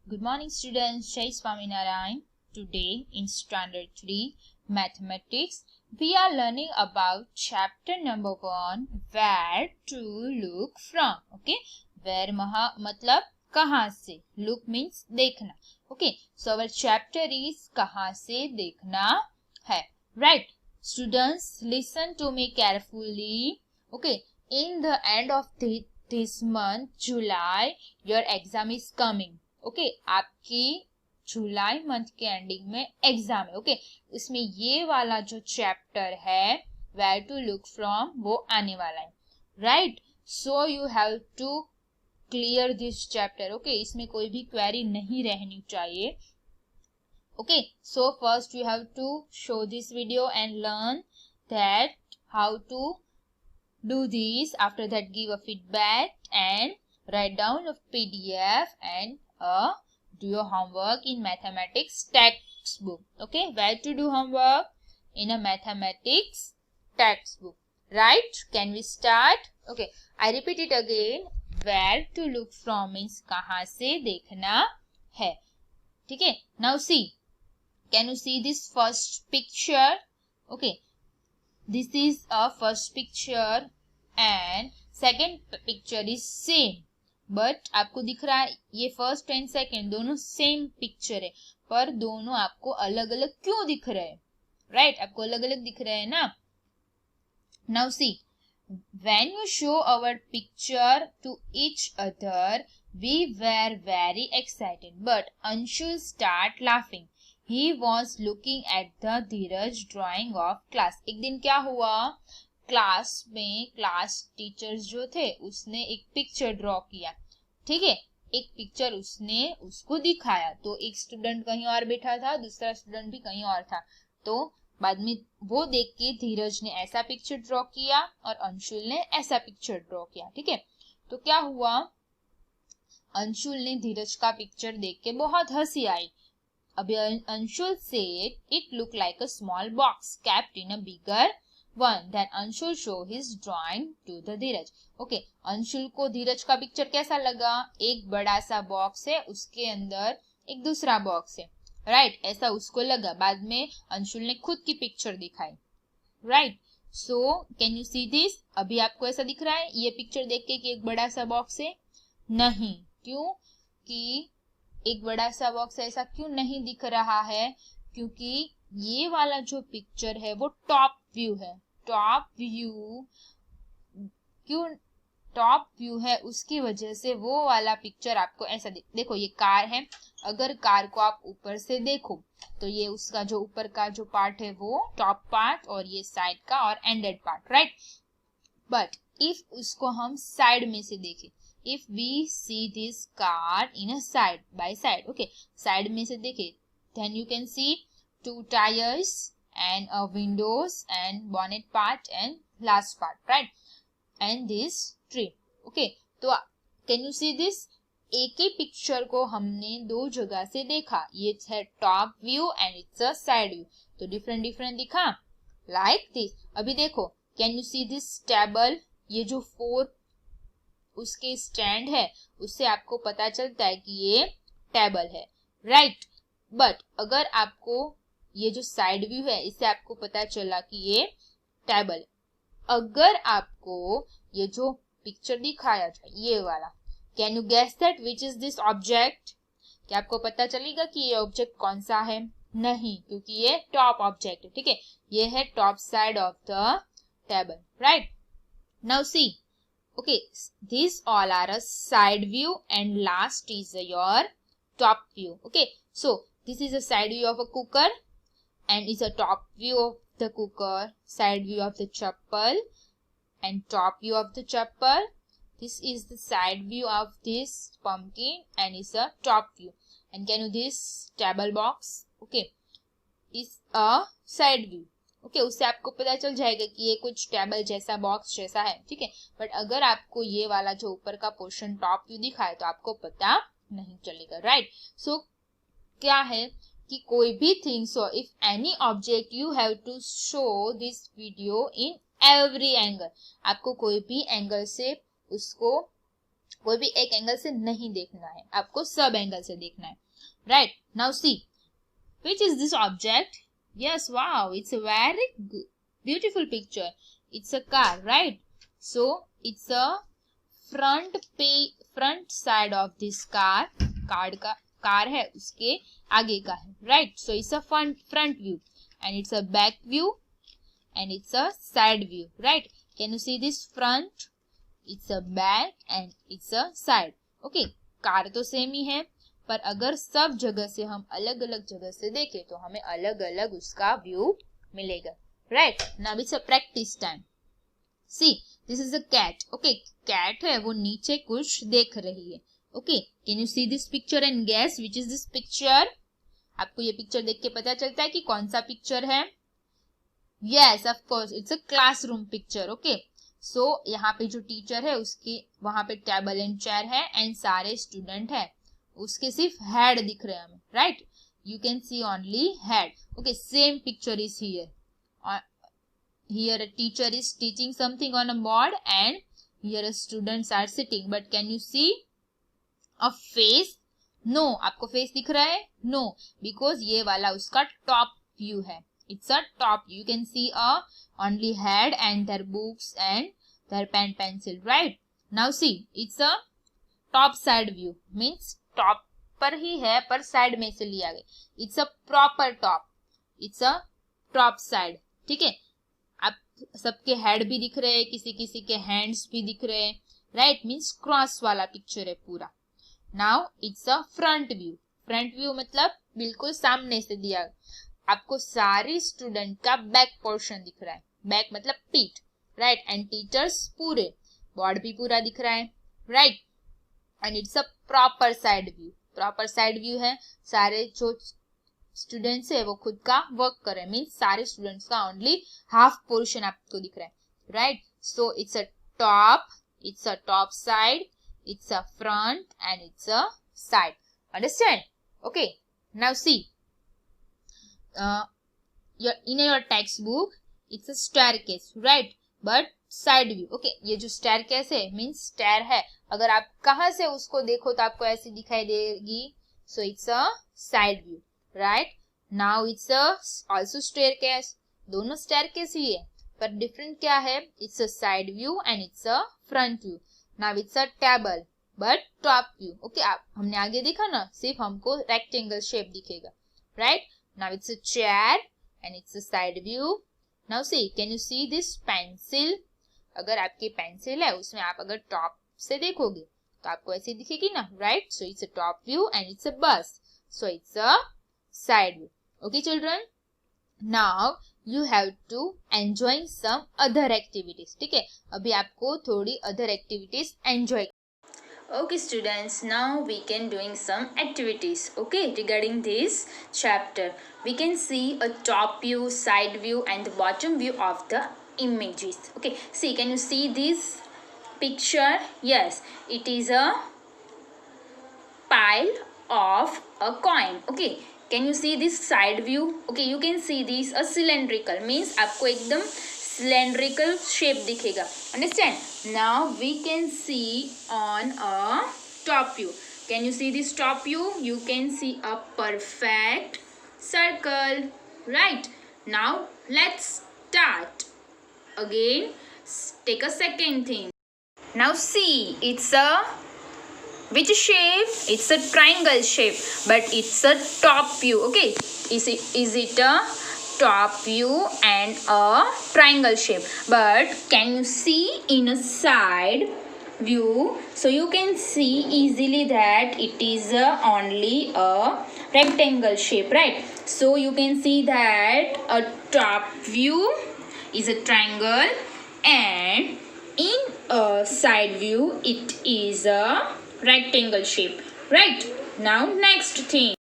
Good morning students, Jai Swaminarayan. Today in standard 3 mathematics we are learning about chapter number 1 where to look from. Okay, where मतलब कहाँ से, look means देखना. Okay, so our chapter is कहाँ से देखना है. Right, students listen to me carefully. Okay, in the end of this month July your exam is coming. Okay आपकी जुलाई month के एंडिंग में एग्जाम है. ओके इसमें ये वाला जो चैप्टर है वेयर टू लुक फ्रॉम वो आने वाला है. Right, so you have to clear this chapter. Okay इसमें कोई भी क्वेरी नहीं रहनी चाहिए. Okay so first you have to show this video and learn that how to do this. After that give a feedback and write down a PDF and do your homework in mathematics textbook. Okay, where to do homework? In a mathematics textbook. Right, can we start? Okay, I repeat it again. Where to look from means कहाँ से देखना है. ठीक है, now see, can you see this first picture? Okay, this is a first picture and second picture is same, but आपको दिख रहा है ये फर्स्ट एंड सेकंड दोनों सेम पिक्चर है, पर दोनों आपको अलग अलग क्यों दिख रहे हैं. राइट, आपको अलग अलग दिख रहे हैं ना. Now see, when you show our picture to each other we were very excited, but Anshul start laughing. He was looking at the Dheeraj drawing of class. एक दिन क्या हुआ, क्लास में क्लास टीचर्स जो थे उसने एक पिक्चर ड्रॉ किया. ठीक है, एक पिक्चर उसने उसको दिखाया, तो एक स्टूडेंट कहीं और बैठा था, दूसरा स्टूडेंट भी कहीं और था. तो बाद में वो देख के धीरज ने ऐसा पिक्चर ड्रॉ किया और अंशुल ने ऐसा पिक्चर ड्रॉ किया. ठीक है, तो क्या हुआ, अंशुल ने धीरज का पिक्चर देख के बहुत हंसी आई. अभी Anshul said it looked like a small box kept in a bigger one. Then Anshul show his drawing to the Dheeraj. Okay, Anshul को धीरज का पिक्चर कैसा लगा, एक बड़ा सा बॉक्स है उसके अंदर एक दूसरा बॉक्स है. राइट, ऐसा उसको लगा. बाद में अंशुल ने खुद की पिक्चर दिखाई. Right, so can you see this. अभी आपको ऐसा दिख रहा है ये पिक्चर देख के कि एक बड़ा सा बॉक्स है? नहीं, क्यों कि एक बड़ा सा बॉक्स ऐसा क्यों नहीं दिख रहा है, क्योंकि ये वाला जो पिक्चर है वो टॉप व्यू है. टॉप व्यू क्यों टॉप व्यू है, उसकी वजह से वो वाला पिक्चर आपको ऐसा देखो ये कार है. अगर कार को आप ऊपर से देखो तो ये उसका जो ऊपर का जो पार्ट है वो टॉप पार्ट और ये साइड का और ended part. Right, but if उसको हम साइड में से देखें, if we see this car in a side by side, okay, side में से देखें, then you can see two tires and a windows and bonnet part and last part, right, and this tree. okay, तो can you see this, एक ही picture को हमने दो जगह से देखा. ये है top view and it's a side view, तो डिफरेंट डिफरेंट दिखा लाइक दिस. अभी देखो, can you see this table, ये जो 4 उसके स्टैंड है उससे आपको पता चलता है कि ये टेबल है. राइट, बट अगर आपको ये जो साइड व्यू है इससे आपको पता चला कि ये टेबल है. अगर आपको ये जो पिक्चर दिखाया था ये वाला, can you guess that which is this object. क्या आपको पता चलेगा कि ये ऑब्जेक्ट कौन सा है? नहीं, क्योंकि ये टॉप ऑब्जेक्ट है. ठीक है, ये है top side of the table. Right, now see, okay, these all are a side view and last is your top view. Okay, so this is a side view of a cooker and is a top view of the cooker, side view of the chappal and top view of the chappal. This is the side view of this pumpkin and is a top view. And can you this table box, okay, is a side view. Okay, उससे आपको पता चल जाएगा कि ये कुछ table जैसा box जैसा है. ठीक है, बट अगर आपको ये वाला जो ऊपर का पोर्शन टॉप व्यू दिखाए तो आपको पता नहीं चलेगा. राइट, सो क्या है कि कोई भी thing, so if any object you have to show this video in every angle. आपको कोई भी एंगल से उसको कोई भी एक एंगल से नहीं देखना है, आपको सब एंगल से देखना है. Right, now see which is this object. Yes, wow, it's a very beautiful picture. It's a car, right? So it's a front side of this car. Car है उसके आगे का है, right? So it's a front view, and it's a back view, and it's a side view, right? Can you see this front? It's a back and it's a side. Okay, car तो same ही है, पर अगर सब जगह से हम अलग अलग जगह से देखें तो हमें अलग अलग उसका व्यू मिलेगा. Right, now it's a practice time. See this is a cat. Okay, cat है वो नीचे कुछ देख रही है. Okay, can you see this picture and guess which is this picture. आपको ये पिक्चर देख के पता चलता है कि कौन सा पिक्चर है. Yes, of course it's a classroom picture. Okay, so यहाँ पे जो टीचर है उसकी वहां पे टेबल एंड चेयर है एंड सारे स्टूडेंट है. उसके सिर्फ हेड दिख रहे हैं हमें. Right, you can see only head. Okay, same picture is here. Here a teacher is teaching something on a board and here a students are sitting. But can you see a face? No, आपको face दिख रहा है? No, because ये वाला उसका top view है. It's a top. You can see only head and their books and their pen pencil. Right, now see it's a top side view. Means top पर ही है पर साइड में से लिया गया. It's a proper top. It's a top side. ठीक है, आप सबके हेड भी दिख रहे हैं, किसी किसी के हैंड्स भी दिख रहे हैं. राइट, मीन्स क्रॉस वाला पिक्चर है पूरा. Now it's a front view. Front view मतलब बिल्कुल सामने से दिया. आपको सारी स्टूडेंट का बैक पोर्शन दिख रहा है. बैक मतलब पीठ. राइट, एंड टीचर्स पूरे बॉडी भी पूरा दिख रहा है. Right, and it's a proper side view. Proper side view है. सारे जो स्टूडेंट्स है वो खुद का वर्क कर रहे हैं. मीन्स सारे स्टूडेंट्स का ओनली हाफ पोर्शन आपको दिख रहा है. Right, so it's a top, it's a top side, it's a front end it's a side. Understand? Okay, now C in your textbook it's a staircase, right? But side view. Okay, ये जो staircase है means stair है. अगर आप कहाँ से उसको देखो तो आपको ऐसी दिखाई देगी. So it's a side view, right? Now it's a also staircase. दोनों staircase ही है, पर different क्या है? It's a side view and it's a front view. Now it's a table but top view. Okay, आप हमने आगे देखा ना, सिर्फ हमको rectangle shape दिखेगा. Right? Now it's a chair and it's a side view. Now see, can you see this pencil? अगर आपकी पेंसिल है उसमें आप अगर टॉप से देखोगे तो आपको ऐसे दिखेगी ना. Right, so it's a top view and it's a bus. So it's a side view. Okay children, now you have to enjoy some other activities. ठीक है, अभी आपको थोड़ी other activities enjoy. Okay students, now we can doing some activities. Okay, regarding this chapter we can see a top view, side view and the bottom view of the images. Okay, see, can you see this picture? Yes, it is a pile of a coin. Okay, can you see this side view? Okay, you can see this a cylindrical, means आपको एकदम cylindrical shape दिखेगा. Understand? Now we can see on a top view. Can you see this top view? You can see a perfect circle. Right? Now let's start. Again, take a second thing. Now see, it's a which shape? It's a triangle shape, but it's a top view. Okay, is it a top view and a triangle shape? But can you see in a side view? So you can see easily that it is only a rectangle shape, right? So you can see that a top view is a triangle and in a side view it is a rectangle shape. Right, now next thing.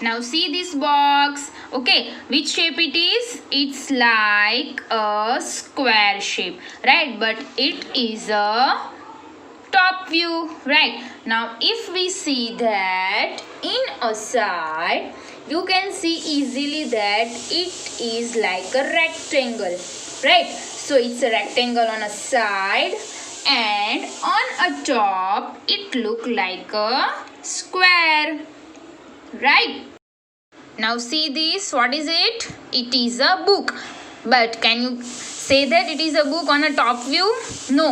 Now see this box. Okay, which shape it is? It's like a square shape, right? But it is a top view. Right, now if we see that in a side, you can see easily that it is like a rectangle. Right, so it's a rectangle on a side and on a top it look like a square, right? Now see this, what is it? It is a book. But can you say that it is a book on a top view? No.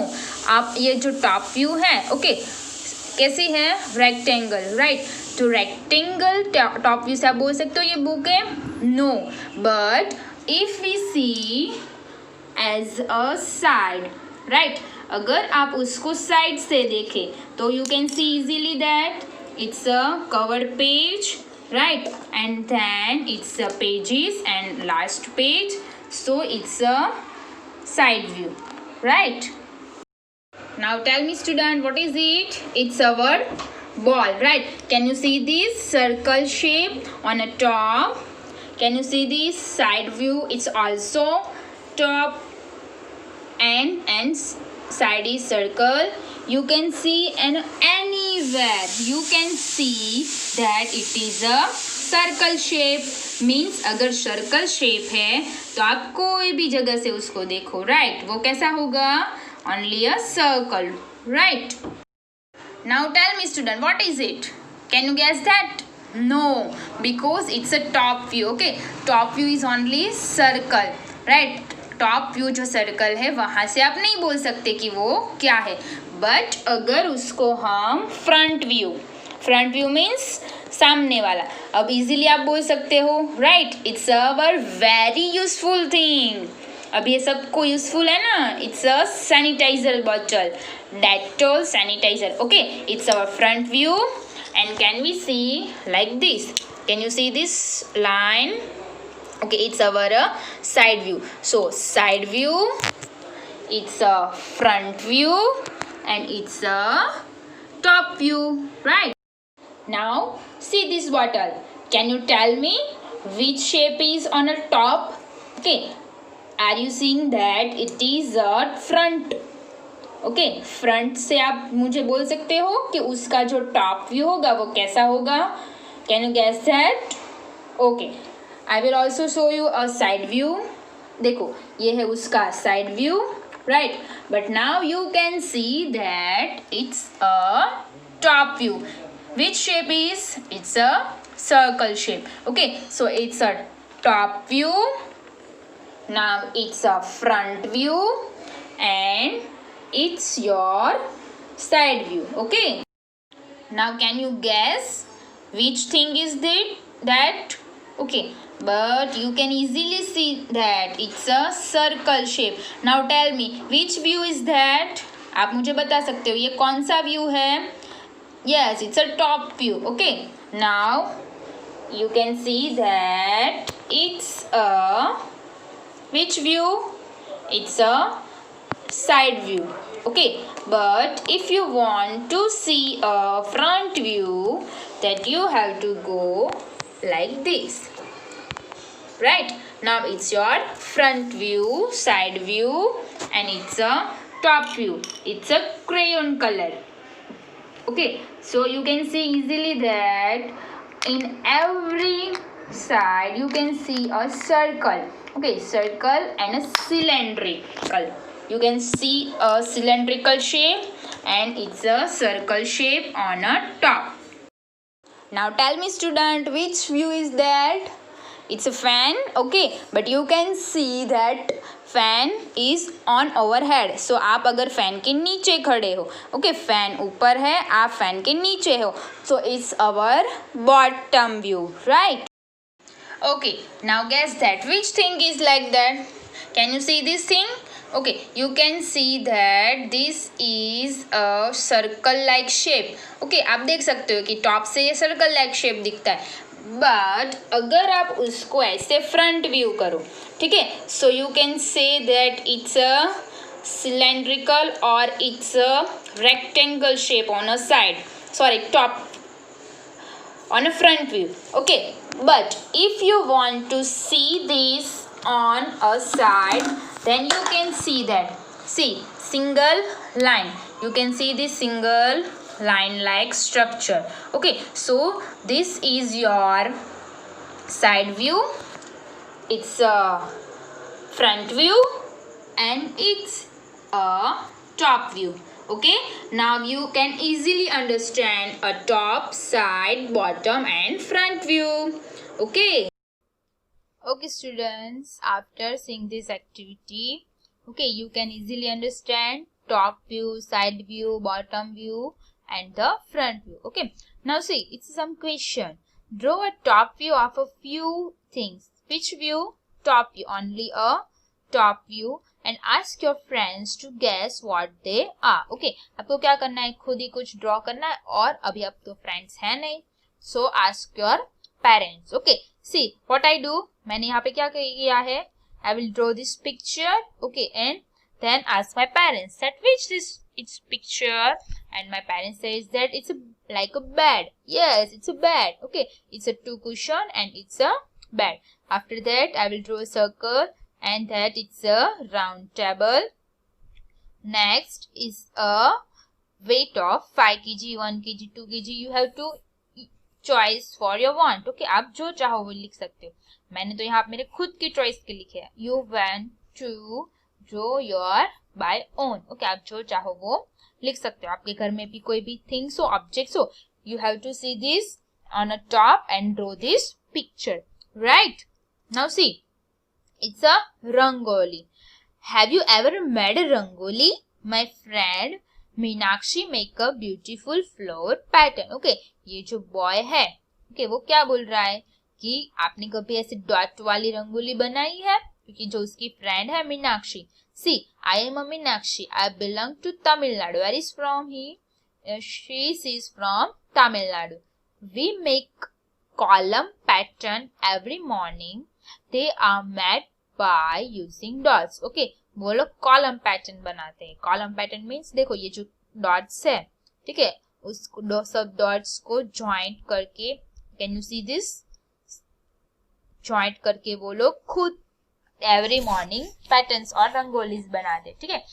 आप ये जो top view है, okay, कैसी है? Rectangle, right? तो rectangle top view से आप बोल सकते हो ये book है? No. But if we see as a side, right? अगर आप उसको side से देखें तो you can see easily that it's a covered page, right? And then it's a pages and last page, so it's a side view, right? Now tell me student, what is it? It's our ball, right? Can you see this circle shape on a top? Can you see this side view? It's also top and side is circle. You can see and anywhere you can see that it is a circle shape. Means अगर circle shape है तो आप कोई भी जगह से उसको देखो, राइट? वो कैसा होगा? Only a circle, right? Now tell me student, what is it? Can you guess that? No, because it's a top view. Okay, top view is only circle, right? Top view जो circle है वहां से आप नहीं बोल सकते कि वो क्या है. बट अगर उसको हम फ्रंट व्यू मीन्स सामने वाला, अब इजीली आप बोल सकते हो, right? It's our very useful thing. अब ये सबको यूजफुल है ना. It's a sanitiser bottle, Dettol sanitiser. Okay, it's our front view and can we see like this. Can you see this line? Okay, it's our side view. So side view, it's a front view and it's a top view, right? Now see this bottle. Can you tell me which shape is on a top? Okay, are you seeing that it is a front? Okay, front से आप मुझे बोल सकते हो कि उसका जो top view होगा वो कैसा होगा? Can you guess that? Okay, I will also show you a side view. देखो, ये है उसका side view, right? But now you can see that it's a top view. Which shape is? It's a circle shape. Okay, so it's a top view. Now it's a front view and it's your side view. Okay. Now can you guess which thing is that? Okay, but you can easily see that it's a circle shape. Now tell me which view is that? आप मुझे बता सकते हो ये कौन सा view है? Yes, it's a top view. Okay, now you can see that it's a which view? It's a side view. Okay, but if you want to see a front view, that you have to go like this, right? Now it's your front view, side view and it's a top view. It's a crayon color. Okay, so you can see easily that in every side you can see a circle. Okay, circle and a cylindrical. You can see a cylindrical shape and it's a circle shape on a top. Now tell me student, which view is that? It's a fan. Okay, but you can see that fan is on our head. So आप अगर fan के नीचे खड़े हो, okay, fan ऊपर है, आप fan के नीचे हो, so it's our bottom view, right? Okay, now guess that which thing is like that? Can you see this thing? Okay, you can see that this is a circle like shape. Okay, आप देख सकते हो कि top से ये circle like shape दिखता है. But अगर आप उसको ऐसे फ्रंट व्यू करो, ठीक है, so you can say that it's a cylindrical or it's a rectangle shape on a side, sorry, top on a front view. Okay, but if you want to see this on a side, then you can see that, see, single line, you can see this single line like structure. Okay, so this is your side view, it's a front view and it's a top view. Okay, now you can easily understand a top, side, bottom and front view. Okay. Okay students, after seeing this activity, okay, you can easily understand top view, side view, bottom view and the front view. Okay, now see, it's some question. Draw a top view of a few things. Which view? Top view, only a top view, and ask your friends to guess what they are. Okay, आपको क्या करना है, खुद ही कुछ draw करना है, और अभी अब तो फ्रेंड्स है नहीं, so ask your parents. Okay, see what I do, मैंने यहाँ पे क्या किया है, I will draw this picture, okay, and then ask my parents that which this it's picture, and my parents says that it's like a bed. Yes, it's a bed. Okay, it's a two cushion and it's a bed. After that I will draw a circle and that it's a round table. Next is a weight of 5 kg, 1 kg, 2 kg. You have to choice for your want. Okay, आप जो चाहो वो लिख सकते हो. मैंने तो यहाँ मेरे खुद की चॉइस के लिखे हैं. You want to draw your by own. Okay, आप जो चाहो वो लिख सकते हो. आपके घर में भी कोई भी things हो, objects हो, you have to see this on a top and draw this picture. Right? Now see, it's a rangoli. Have you ever made a rangoli? My friend Meenakshi make a beautiful floor pattern. Okay, ये जो boy है, okay, वो क्या बोल रहा है कि आपने कभी ऐसे डॉट वाली रंगोली बनाई है, क्योंकि जो उसकी फ्रेंड है Meenakshi. See, I am a Meenakshi, I belong to Tamil Nadu. Where is from he? She is from Tamil Nadu. We make kolam pattern every morning. They are made by using dots. Okay, वो लोग कॉलम पैटर्न बनाते हैं. कॉलम पैटर्न मीन्स देखो ये जो dots है, ठीक है, उसको सब डॉट्स को ज्वाइंट करके, can you see this, joint करके वो लोग खुद एवरी मॉर्निंग पैटर्न्स और रंगोलीज बनाते हैं. ठीक है,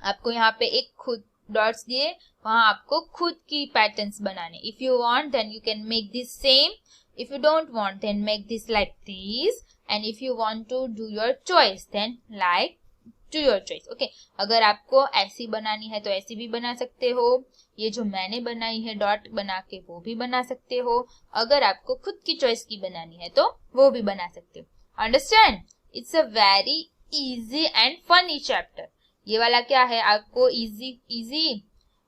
आपको यहाँ पे एक खुद डॉट्स दिए, वहां आपको खुद की पैटर्न्स बनाने. If you want then you can make this same. If you don't want, then make this like this. And if you want to do your choice, then like to your choice. Okay, अगर आपको ऐसी बनानी है तो ऐसी भी बना सकते हो. ये जो मैंने बनाई है डॉट बना के, वो भी बना सकते हो. अगर आपको खुद की चॉइस की बनानी है तो वो भी बना सकते हो. Understand? It's a very easy and funny chapter. ये वाला क्या है, आपको इजी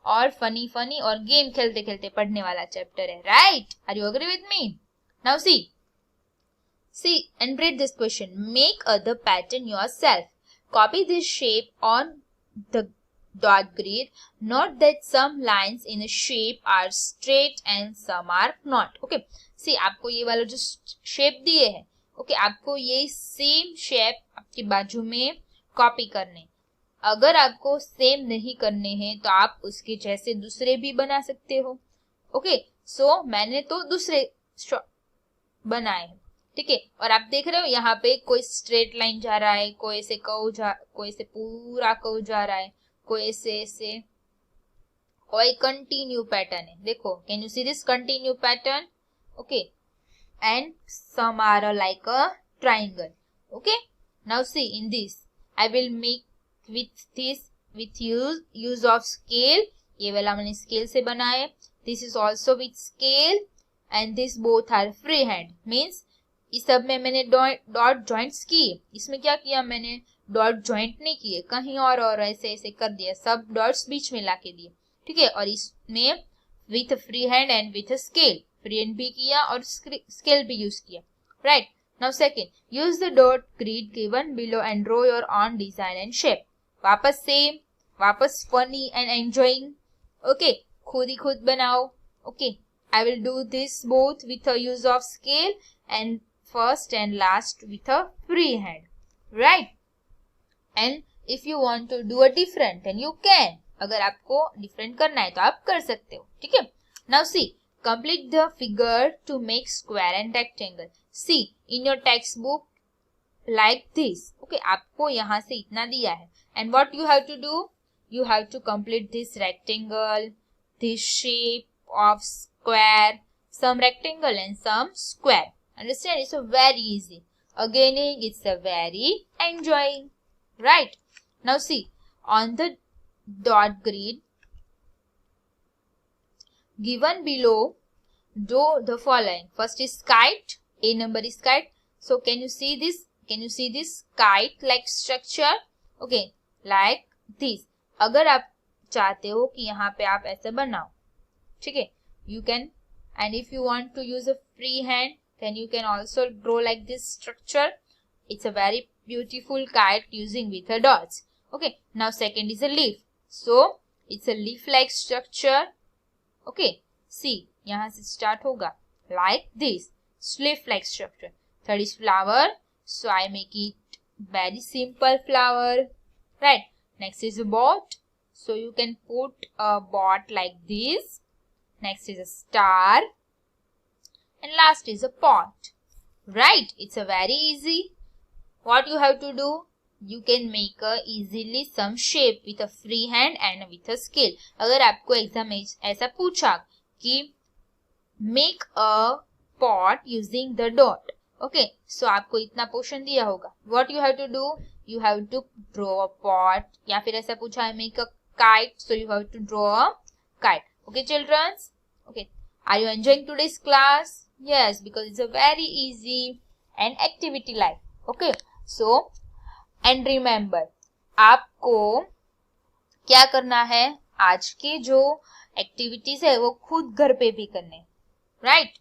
और फनी और गेम खेलते खेलते पढ़ने वाला चैप्टर है. Right? Are you agree with me? Now see and read this question. Make other pattern yourself. Copy this shape on the dot grid. Note that some lines in a shape are straight and some are not. Okay. See, आपको ये वाला जो shape दिए है, okay, आपको ये same shape आपके बाजू में copy करने. अगर आपको same नहीं करने हैं तो आप उसके जैसे दूसरे भी बना सकते हो. Okay, so मैंने तो दूसरे बनाए हैं. ठीक है, और आप देख रहे हो यहाँ पे कोई स्ट्रेट लाइन जा रहा है, कोई ऐसे पूरा कर्व जा रहा है, कोई ऐसे कोई कंटिन्यू पैटर्न है. देखो, can you see this continue pattern? Okay, and some are like a triangle. Okay, now see in this I will make with use of scale. ये वाला मैंने स्केल से बनाया. This is also with scale and this both are free hand. means इस सब में मैंने dot joints किए. इसमें क्या किया मैंने, डॉट जॉइंट नहीं किए, कहीं और ऐसे कर दिया, सब डॉट्स बीच में लाके दिए. ठीक है, और इसमें with free hand and with scale, free hand भी किया और स्केल भी यूज किया. Right? Now second, use the dot grid given below and draw your on design and shape. वापस सेम, वापस फनी एंड एंजॉइंग. ओके, खुद ही खुद बनाओ. Okay, I will do this both with a use of scale and first and last with a free hand. Right? And if you want to do a different, then you can. अगर आपको different करना है तो आप कर सकते हो. ठीक है? Now see, complete the figure to make square and rectangle. See, in your textbook like this. Okay, आपको यहाँ से इतना दिया है. And what you have to do? You have to complete this rectangle, this shape of square, some rectangle and some square. Understand? It's a very easy. Again, it's a very enjoying. Right? Now see, on the dot grid, given below, do the following. First is kite. A number is kite. So can you see this? Can you see this kite like structure? Okay, like this. अगर आप चाहते हो कि यहाँ पे आप ऐसे बनाओ, ठीक है, you can, and if you want to use a free hand, then you can also draw like this structure. It's a very beautiful kite using with the dots. Okay, now second is a leaf. So it's a leaf like structure. Okay, see, यहाँ से start होगा like this, leaf like structure. Third is flower. So I make it very simple flower, right? Next is a boat. So you can put a boat like this. Next is a star. And last is a pot. Right? It's a very easy. What you have to do? You can make easily some shape with a free hand and with a scale. अगर आपको exam में ऐसा पूछा कि make a pot using the dot. Okay, so आपको इतना portion दिया होगा. What you have to do? You have to draw a pot. या फिर ऐसा पूछा है make a kite, so you have to draw a kite. Okay, children? Okay, are you enjoying today's class? Yes, because it's a very easy and activity like. Okay, so and remember, आपको क्या करना है? आज के जो activities है वो खुद घर पे भी करने, राइट?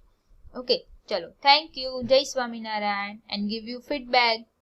ओके, चलो, थैंक यू, जय Swaminarayan, and give you feedback.